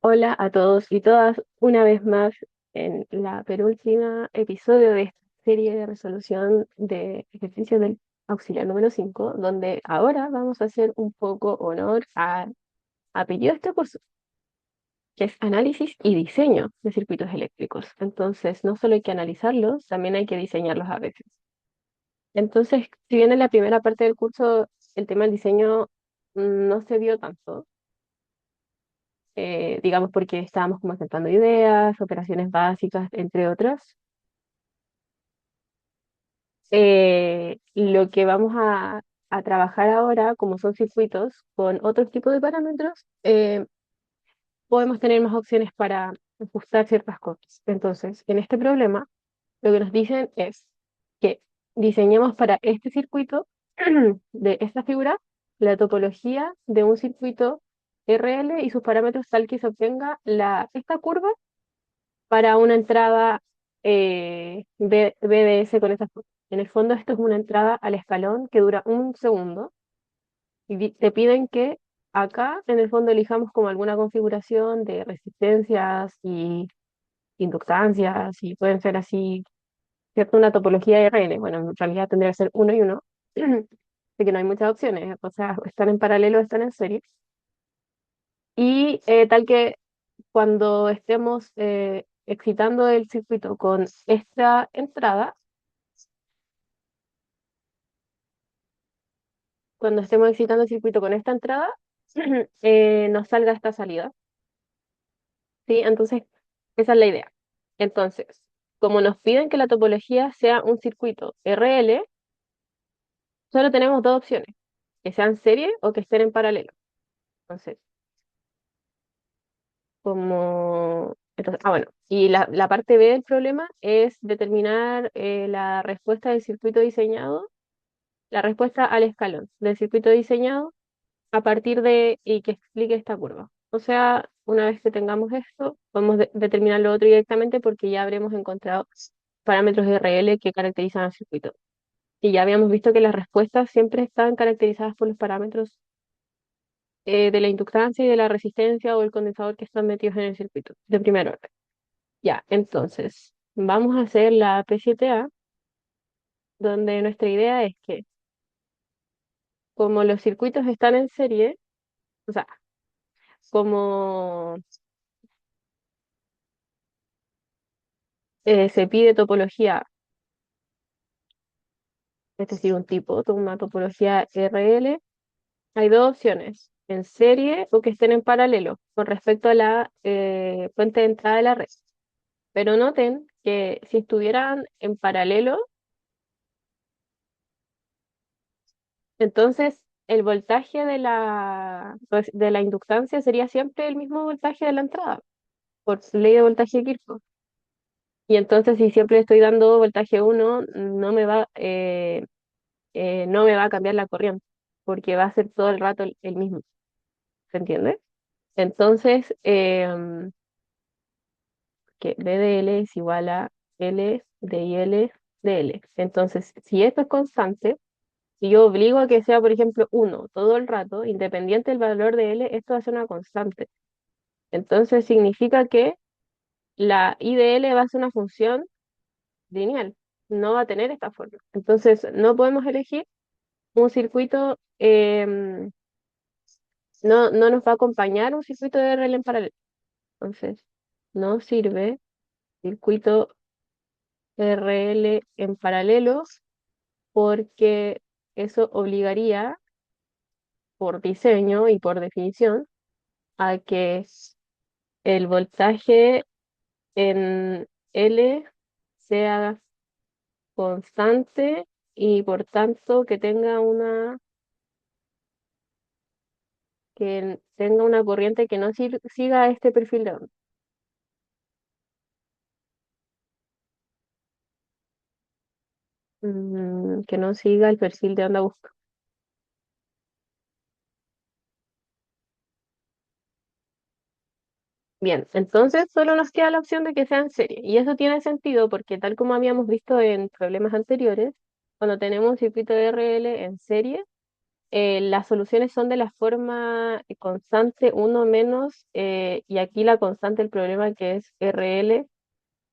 Hola a todos y todas, una vez más en la penúltima episodio de esta serie de resolución de ejercicios del auxiliar número 5, donde ahora vamos a hacer un poco honor a apellido de este curso, que es análisis y diseño de circuitos eléctricos. Entonces, no solo hay que analizarlos, también hay que diseñarlos a veces. Entonces, si bien en la primera parte del curso el tema del diseño no se vio tanto, digamos porque estábamos como aceptando ideas, operaciones básicas, entre otras. Lo que vamos a trabajar ahora, como son circuitos con otros tipos de parámetros, podemos tener más opciones para ajustar ciertas cosas. Entonces, en este problema, lo que nos dicen es que diseñemos para este circuito de esta figura la topología de un circuito RL y sus parámetros tal que se obtenga esta curva para una entrada BDS con esas cosas. En el fondo esto es una entrada al escalón que dura un segundo y te piden que acá en el fondo elijamos como alguna configuración de resistencias y inductancias y pueden ser así, ¿cierto? Una topología de RL. Bueno, en realidad tendría que ser uno y uno, así que no hay muchas opciones, o sea, están en paralelo, están en serie. Y tal que cuando estemos excitando el circuito con esta entrada, cuando estemos excitando el circuito con esta entrada, nos salga esta salida, ¿sí? Entonces, esa es la idea. Entonces, como nos piden que la topología sea un circuito RL, solo tenemos dos opciones, que sean serie o que estén en paralelo. Entonces, bueno, y la parte B del problema es determinar la respuesta del circuito diseñado, la respuesta al escalón del circuito diseñado a partir de y que explique esta curva. O sea, una vez que tengamos esto, podemos determinar lo otro directamente porque ya habremos encontrado parámetros de RL que caracterizan al circuito. Y ya habíamos visto que las respuestas siempre están caracterizadas por los parámetros de la inductancia y de la resistencia o el condensador que están metidos en el circuito, de primer orden. Ya, entonces, vamos a hacer la P7A, donde nuestra idea es que como los circuitos están en serie, o sea, como se pide topología, es decir, un tipo, una topología RL, hay dos opciones, en serie o que estén en paralelo con respecto a la fuente de entrada de la red. Pero noten que si estuvieran en paralelo, entonces el voltaje de la inductancia sería siempre el mismo voltaje de la entrada, por ley de voltaje de Kirchhoff. Y entonces si siempre le estoy dando voltaje uno no me va a cambiar la corriente, porque va a ser todo el rato el mismo, ¿se entiende? Entonces, que B de L es igual a L de IL de L. Entonces, si esto es constante, si yo obligo a que sea, por ejemplo, uno todo el rato, independiente del valor de L, esto va a ser una constante. Entonces, significa que la I de L va a ser una función lineal, no va a tener esta forma. Entonces, no podemos elegir un circuito, no nos va a acompañar un circuito de RL en paralelo. Entonces, no sirve circuito RL en paralelo porque eso obligaría por diseño y por definición a que el voltaje en L sea constante y por tanto que tenga una corriente que no siga este perfil de onda. Que no siga el perfil de onda buscado. Bien, entonces solo nos queda la opción de que sea en serie. Y eso tiene sentido porque tal como habíamos visto en problemas anteriores, cuando tenemos un circuito de RL en serie, las soluciones son de la forma constante uno menos, y aquí la constante del problema que es RL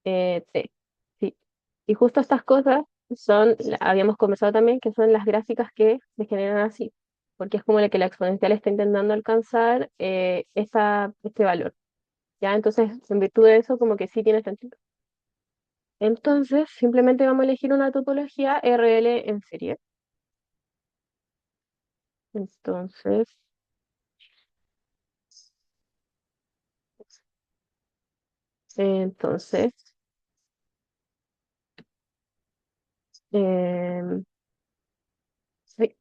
T. Sí. Y justo estas cosas son, habíamos conversado también, que son las gráficas que se generan así, porque es como la que la exponencial está intentando alcanzar este valor. ¿Ya? Entonces, en virtud de eso, como que sí tiene sentido. Entonces, simplemente vamos a elegir una topología RL en serie. Entonces, entonces, em, sí,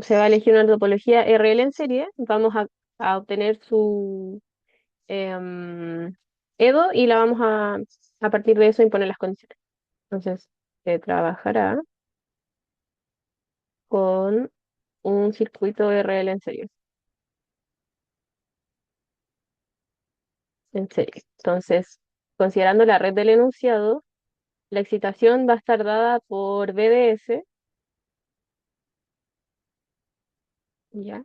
se va a elegir una topología RL en serie. Vamos a obtener su em, Edo y la vamos a partir de eso imponer las condiciones. Entonces, se trabajará con un circuito RL en serie. En serie. Entonces, considerando la red del enunciado, la excitación va a estar dada por BDS, ¿ya?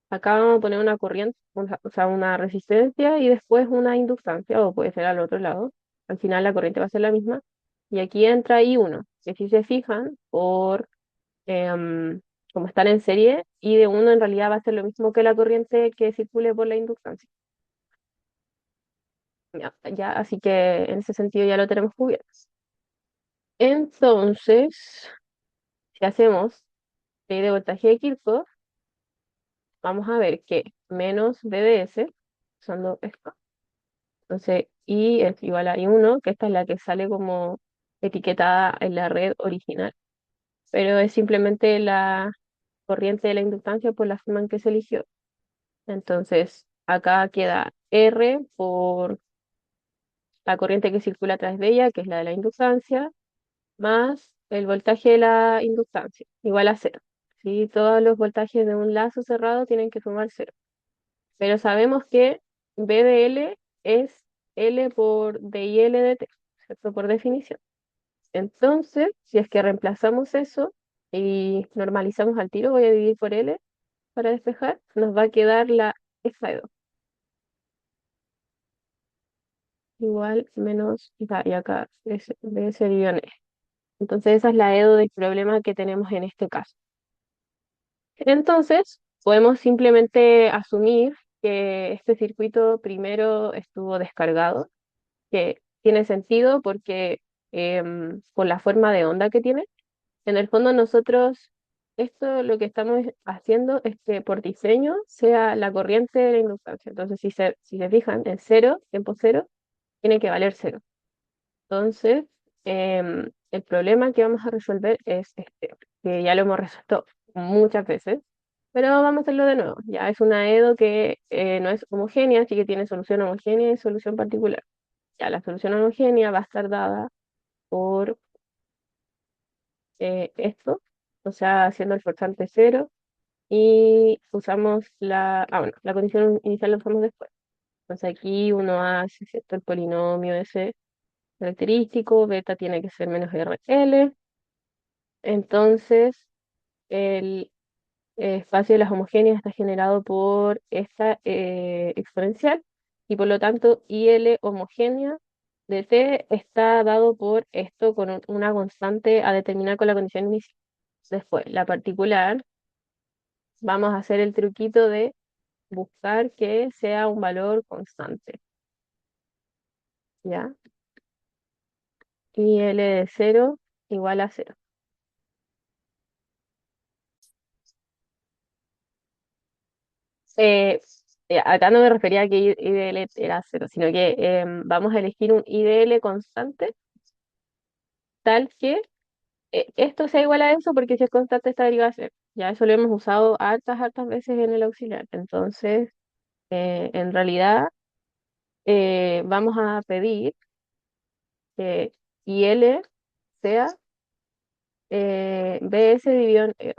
Acá vamos a poner una corriente, o sea, una resistencia y después una inductancia, o puede ser al otro lado. Al final la corriente va a ser la misma. Y aquí entra I1, que si se fijan, em, como están en serie, I de uno en realidad va a ser lo mismo que la corriente que circule por la inductancia. Ya, ya, así que en ese sentido ya lo tenemos cubierto. Entonces, si hacemos ley de voltaje de Kirchhoff, vamos a ver que menos BDS, usando esto, entonces I es igual a I1, que esta es la que sale como etiquetada en la red original, pero es simplemente la corriente de la inductancia por la forma en que se eligió. Entonces, acá queda R por la corriente que circula a través de ella, que es la de la inductancia, más el voltaje de la inductancia, igual a cero. ¿Sí? Todos los voltajes de un lazo cerrado tienen que sumar cero. Pero sabemos que B de L es L por DIL de T, ¿cierto? Por definición. Entonces, si es que reemplazamos eso y normalizamos al tiro, voy a dividir por L para despejar, nos va a quedar la F de 2 igual menos, y acá debe ser ion E. Entonces esa es la EDO del problema que tenemos en este caso. Entonces, podemos simplemente asumir que este circuito primero estuvo descargado, que tiene sentido porque por la forma de onda que tiene. En el fondo nosotros, esto lo que estamos haciendo es que por diseño sea la corriente de la inductancia. Entonces, si se fijan, en cero, tiempo cero, tiene que valer cero. Entonces, el problema que vamos a resolver es este, que ya lo hemos resuelto muchas veces, pero vamos a hacerlo de nuevo. Ya es una EDO que no es homogénea, así que tiene solución homogénea y solución particular. Ya la solución homogénea va a estar dada por esto, o sea, haciendo el forzante cero, y usamos bueno, la condición inicial la usamos después. Entonces aquí uno hace, ¿cierto? El polinomio ese característico, beta tiene que ser menos RL. Entonces, el espacio de las homogéneas está generado por esta exponencial y por lo tanto IL homogénea de T está dado por esto con una constante a determinar con la condición inicial. Después, la particular, vamos a hacer el truquito de buscar que sea un valor constante, ¿ya? IL de cero igual a cero. Eh, Acá no me refería a que IDL era cero, sino que vamos a elegir un IDL constante tal que esto sea igual a eso, porque si es constante esta derivada es cero. Ya eso lo hemos usado hartas veces en el auxiliar. Entonces, en realidad, vamos a pedir que IL sea BS dividido en R.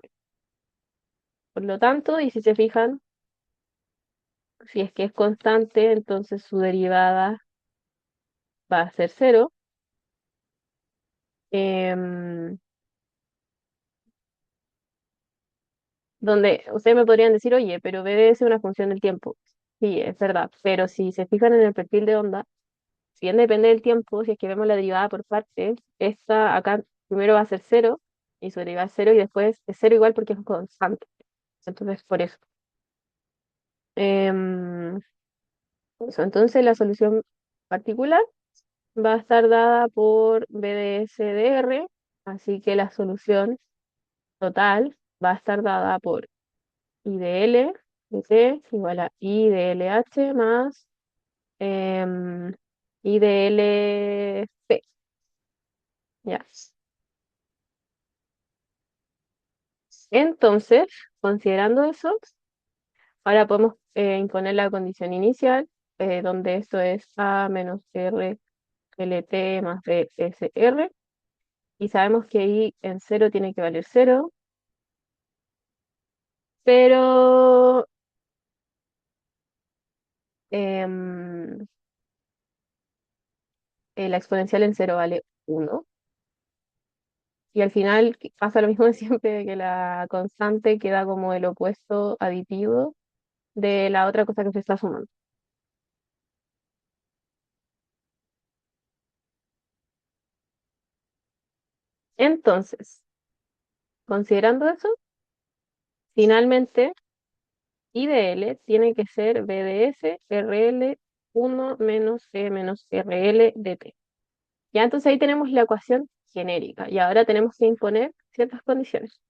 Por lo tanto, y si se fijan, si es que es constante, entonces su derivada va a ser cero. Em, donde ustedes me podrían decir, oye, pero BDS es una función del tiempo. Sí, es verdad, pero si se fijan en el perfil de onda, si bien depende del tiempo, si es que vemos la derivada por partes, esta acá primero va a ser cero y su derivada es cero y después es cero igual porque es un constante. Entonces, por eso. Em, entonces, la solución particular va a estar dada por BDSDR, así que la solución total va a estar dada por IDL de T igual a IDLH más em, IDLP. Ya. Entonces, considerando eso, ahora podemos imponer la condición inicial, donde esto es A menos R LT más BSR, y sabemos que I en cero tiene que valer cero, pero em, la exponencial en cero vale uno. Y al final pasa lo mismo de siempre, que la constante queda como el opuesto aditivo de la otra cosa que se está sumando. Entonces, considerando eso, finalmente I de L tiene que ser B de S, RL 1 menos E menos RL de T. Ya entonces ahí tenemos la ecuación genérica y ahora tenemos que imponer ciertas condiciones.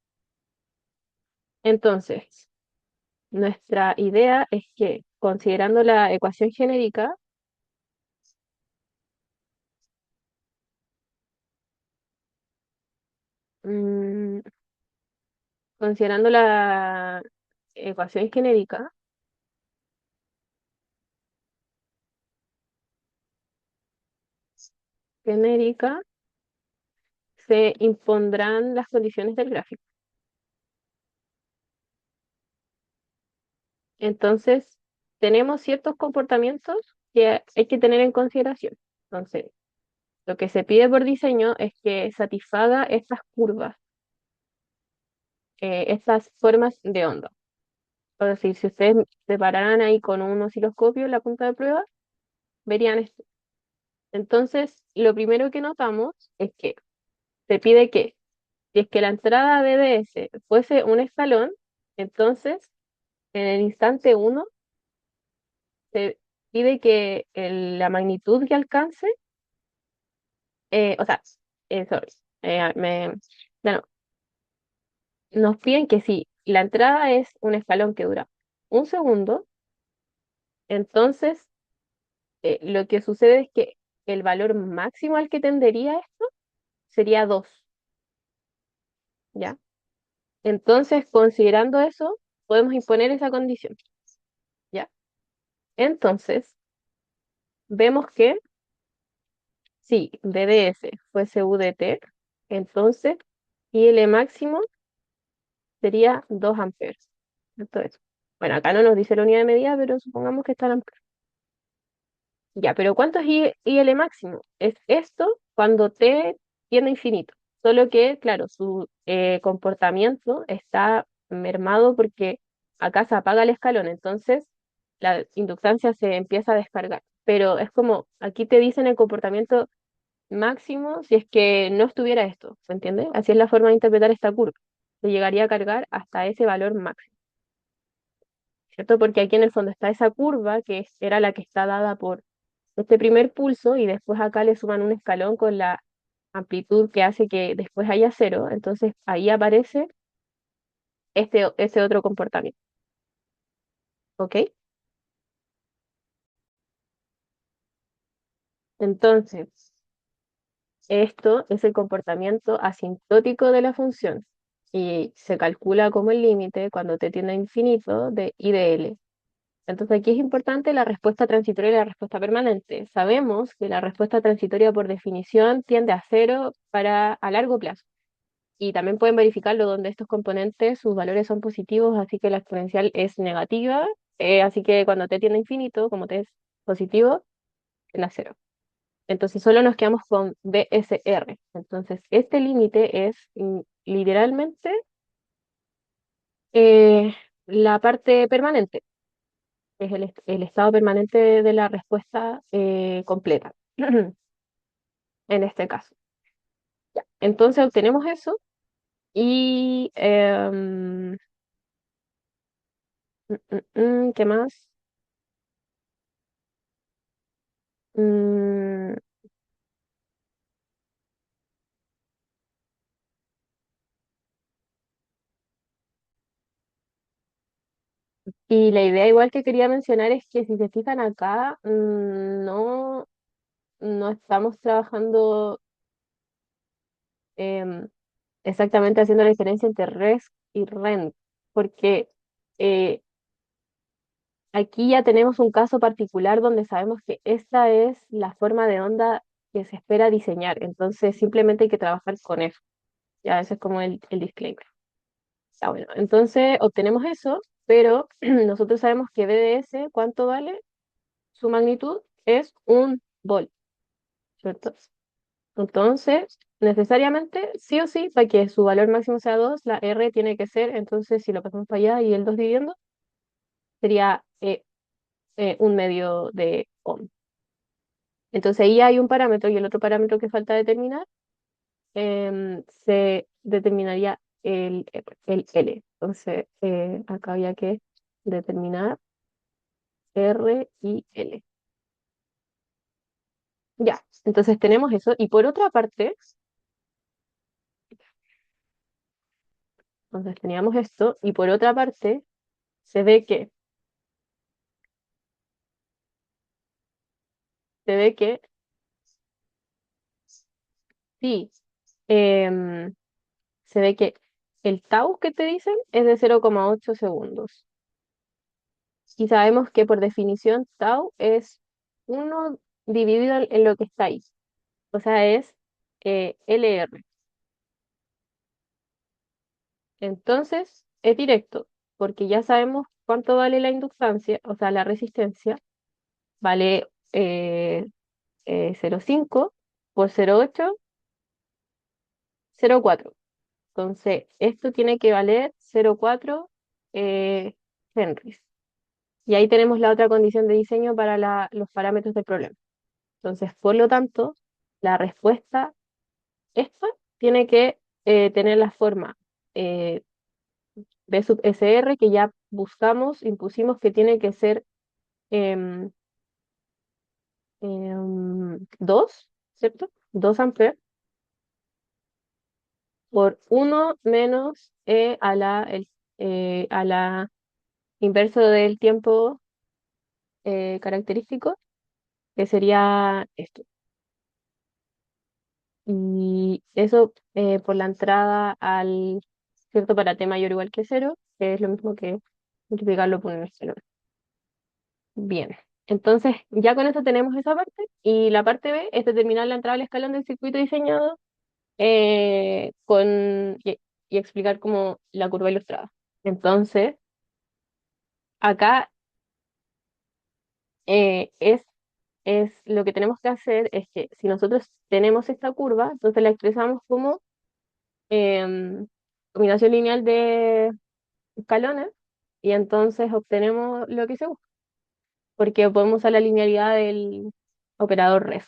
Entonces, nuestra idea es que considerando la ecuación genérica, mm, considerando la ecuación genérica, se impondrán las condiciones del gráfico. Entonces, tenemos ciertos comportamientos que hay que tener en consideración. Entonces, lo que se pide por diseño es que satisfaga estas curvas, estas formas de onda. Es decir, si ustedes se pararan ahí con un osciloscopio en la punta de prueba, verían esto. Entonces, lo primero que notamos es que se pide que, si es que la entrada BDS fuese un escalón, entonces en el instante uno se pide que la magnitud que alcance, o sea, sorry, no, no, nos piden que si la entrada es un escalón que dura un segundo, entonces lo que sucede es que el valor máximo al que tendería esto sería 2, ¿ya? Entonces, considerando eso, podemos imponer esa condición, ¿ya? Entonces, vemos que si BDS fuese UDT, entonces IL máximo sería 2 amperes. Entonces, bueno, acá no nos dice la unidad de medida, pero supongamos que está en amperes. Ya, pero ¿cuánto es IL máximo? Es esto cuando T tiende a infinito. Solo que, claro, su comportamiento está mermado porque acá se apaga el escalón, entonces la inductancia se empieza a descargar. Pero es como, aquí te dicen el comportamiento máximo si es que no estuviera esto, ¿se entiende? Así es la forma de interpretar esta curva. Se llegaría a cargar hasta ese valor máximo, ¿cierto? Porque aquí en el fondo está esa curva era la que está dada por este primer pulso y después acá le suman un escalón con la amplitud que hace que después haya cero, entonces ahí aparece ese otro comportamiento, ¿ok? Entonces, esto es el comportamiento asintótico de la función y se calcula como el límite cuando t tiende a infinito de I de L. Entonces aquí es importante la respuesta transitoria y la respuesta permanente. Sabemos que la respuesta transitoria por definición tiende a cero a largo plazo. Y también pueden verificarlo donde estos componentes, sus valores son positivos, así que la exponencial es negativa. Así que cuando t tiende a infinito, como t es positivo, es a cero. Entonces solo nos quedamos con BSR. Entonces este límite es literalmente Eh, la parte permanente, que es el estado permanente de la respuesta completa, en este caso. Ya. Entonces obtenemos eso y ¿qué más? Mm, y la idea igual que quería mencionar es que si se fijan acá, no estamos trabajando em, exactamente haciendo la diferencia entre res y ren, porque eh, aquí ya tenemos un caso particular donde sabemos que esta es la forma de onda que se espera diseñar, entonces simplemente hay que trabajar con eso. Ya, ese es como el disclaimer. Ya, bueno, entonces obtenemos eso, pero nosotros sabemos que BDS, ¿cuánto vale? Su magnitud es un volt, ¿cierto? Entonces, necesariamente, sí o sí, para que su valor máximo sea 2 la R tiene que ser, entonces si lo pasamos para allá y el 2 dividiendo, sería un medio de ohm. Entonces ahí hay un parámetro y el otro parámetro que falta determinar se determinaría el L. Entonces acá había que determinar R y L. Ya, entonces tenemos eso. Y por otra parte, entonces teníamos esto, y por otra parte, se ve que, se ve que sí, em, se ve que el tau que te dicen es de 0,8 segundos. Y sabemos que por definición tau es uno dividido en lo que está ahí. O sea, es LR. Entonces, es directo, porque ya sabemos cuánto vale la inductancia, o sea, la resistencia, vale 0,5 por 0,8, 0,4. Entonces, esto tiene que valer 0,4 henries. Y ahí tenemos la otra condición de diseño para los parámetros del problema. Entonces, por lo tanto, la respuesta, esta, tiene que tener la forma eh, B sub SR que ya buscamos, impusimos que tiene que ser 2, ¿cierto? 2 amperes por 1 menos a la inverso del tiempo característico, que sería esto. Y eso por la entrada al, ¿cierto? Para t mayor o igual que cero, que es lo mismo que multiplicarlo por un epsilon. Bien, entonces ya con esto tenemos esa parte y la parte B es determinar la entrada al escalón del circuito diseñado y explicar como la curva ilustrada. Entonces, acá es lo que tenemos que hacer es que si nosotros tenemos esta curva, entonces la expresamos como em, combinación lineal de escalones y entonces obtenemos lo que se busca, porque podemos usar la linealidad del operador res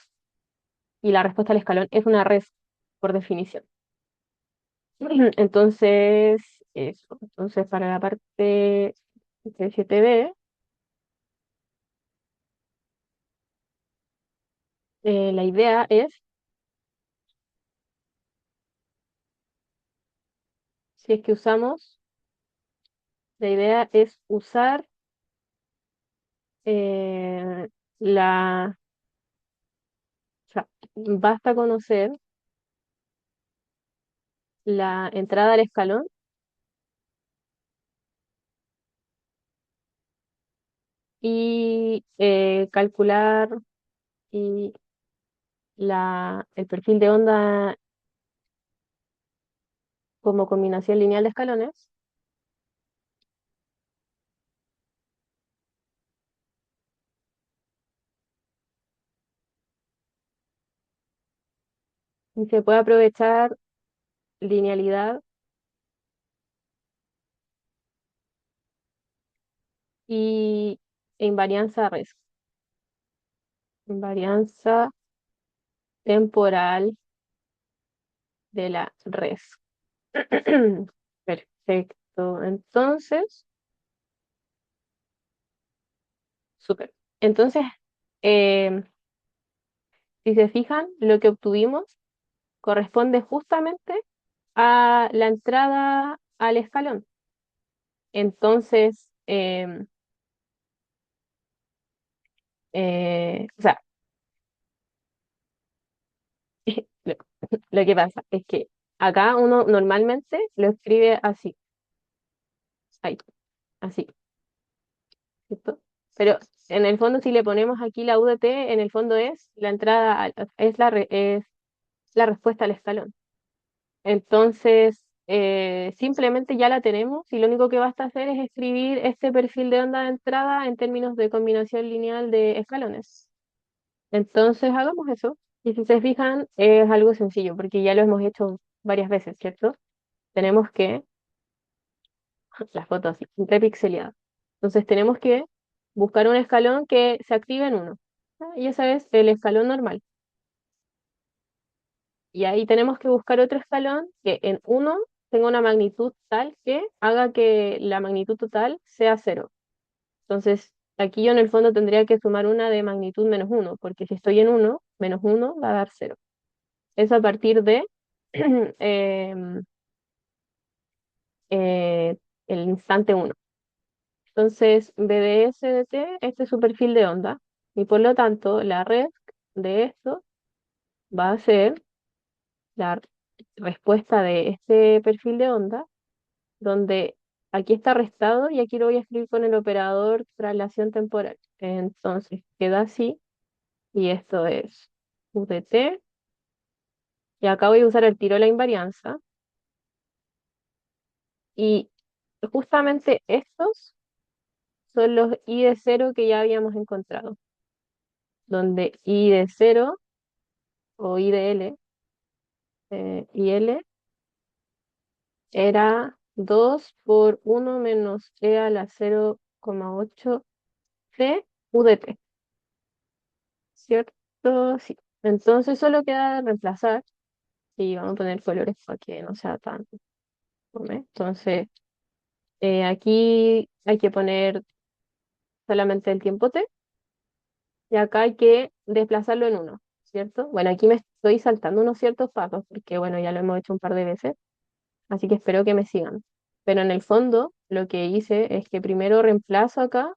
y la respuesta al escalón es una res por definición. Entonces, eso. Entonces, para la parte de 7b, la idea es, si es que usamos, la idea es usar eh, o sea, basta conocer la entrada al escalón y calcular y el perfil de onda como combinación lineal de escalones. Y se puede aprovechar linealidad y invarianza res, invarianza temporal de la res. Perfecto. Entonces, súper. Entonces, em, si se fijan, lo que obtuvimos corresponde justamente a la entrada al escalón. Entonces, o sea, lo, lo que pasa es que acá uno normalmente lo escribe así, ahí, así, ¿cierto? Pero en el fondo, si le ponemos aquí la UDT, en el fondo es la entrada, es la respuesta al escalón. Entonces, simplemente ya la tenemos y lo único que basta hacer es escribir este perfil de onda de entrada en términos de combinación lineal de escalones. Entonces, hagamos eso. Y si se fijan, es algo sencillo porque ya lo hemos hecho varias veces, ¿cierto? Tenemos que, la foto así, repixeleada. Entonces, tenemos que buscar un escalón que se active en uno. Y ese es el escalón normal. Y ahí tenemos que buscar otro escalón que en uno tenga una magnitud tal que haga que la magnitud total sea cero. Entonces, aquí yo en el fondo tendría que sumar una de magnitud menos uno, porque si estoy en uno, menos uno va a dar cero. Eso a partir de em, eh, el instante uno. Entonces, BDS de T, este es su perfil de onda, y por lo tanto, la red de esto va a ser la respuesta de este perfil de onda donde aquí está restado y aquí lo voy a escribir con el operador traslación temporal. Entonces queda así y esto es UTT y acá voy a usar el tiro la invarianza y justamente estos son los I de cero que ya habíamos encontrado, donde I de cero o I de L, I L era 2 por uno menos E a la 0,8 de UDT. ¿Cierto? Sí. Entonces solo queda reemplazar y vamos a poner colores para que no sea tan fome. Entonces, aquí hay que poner solamente el tiempo t y acá hay que desplazarlo en uno, ¿cierto? Bueno, aquí me estoy saltando unos ciertos pasos porque, bueno, ya lo hemos hecho un par de veces, así que espero que me sigan. Pero en el fondo, lo que hice es que primero reemplazo acá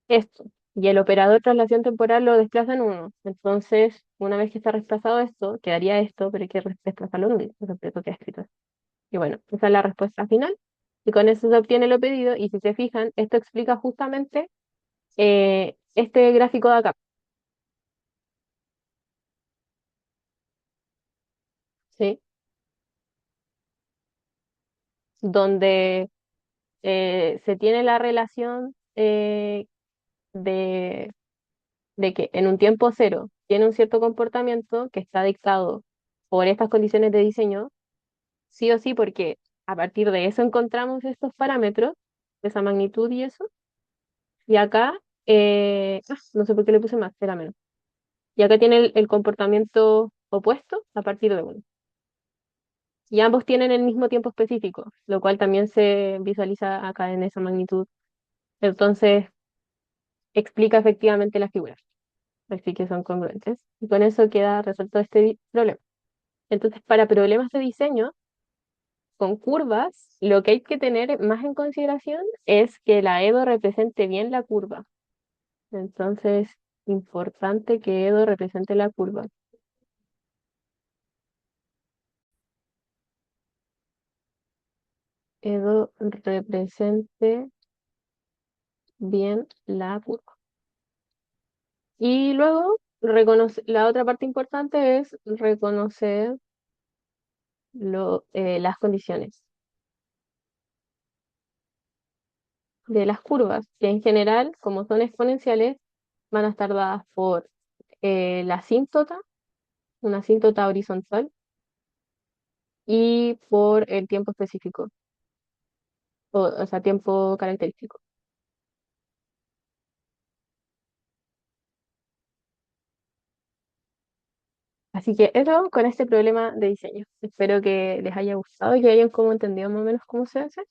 esto. Y el operador traslación temporal lo desplaza en uno. Entonces, una vez que está desplazado esto, quedaría esto, pero hay que desplazarlo en uno. Entonces, queda escrito así. Y bueno, esa es la respuesta final. Y con eso se obtiene lo pedido. Y si se fijan, esto explica justamente este gráfico de acá, ¿sí? Donde se tiene la relación de, de que en un tiempo cero tiene un cierto comportamiento que está dictado por estas condiciones de diseño sí o sí, porque a partir de eso encontramos estos parámetros, de esa magnitud y eso, y acá, no sé por qué le puse más, era menos. Y acá tiene el comportamiento opuesto a partir de uno. Y ambos tienen el mismo tiempo específico, lo cual también se visualiza acá en esa magnitud. Entonces, explica efectivamente las figuras, así que son congruentes. Y con eso queda resuelto este problema. Entonces, para problemas de diseño, con curvas, lo que hay que tener más en consideración es que la EDO represente bien la curva. Entonces, importante que EDO represente la curva. EDO represente bien la curva. Y luego, la otra parte importante es reconocer las condiciones de las curvas, que en general, como son exponenciales, van a estar dadas por la asíntota, una asíntota horizontal, y por el tiempo específico, o sea, tiempo característico. Así que eso con este problema de diseño. Espero que les haya gustado y que hayan como entendido más o menos cómo se hace.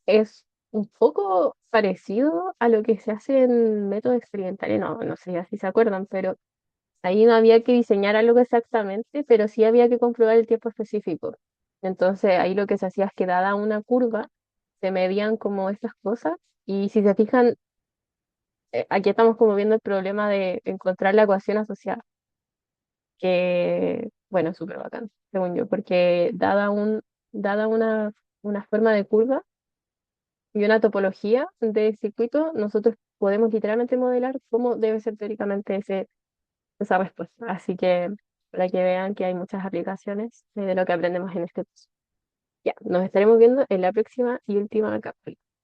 Es un poco parecido a lo que se hace en métodos experimentales, no sé si se acuerdan, pero ahí no había que diseñar algo exactamente, pero sí había que comprobar el tiempo específico. Entonces ahí lo que se hacía es que dada una curva, se medían como estas cosas y si se fijan, aquí estamos como viendo el problema de encontrar la ecuación asociada, que bueno, es súper bacán, según yo, porque dada una forma de curva, y una topología de circuito, nosotros podemos literalmente modelar cómo debe ser teóricamente esa respuesta. Así que para que vean que hay muchas aplicaciones de lo que aprendemos en este curso. Ya, nos estaremos viendo en la próxima y última cápsula.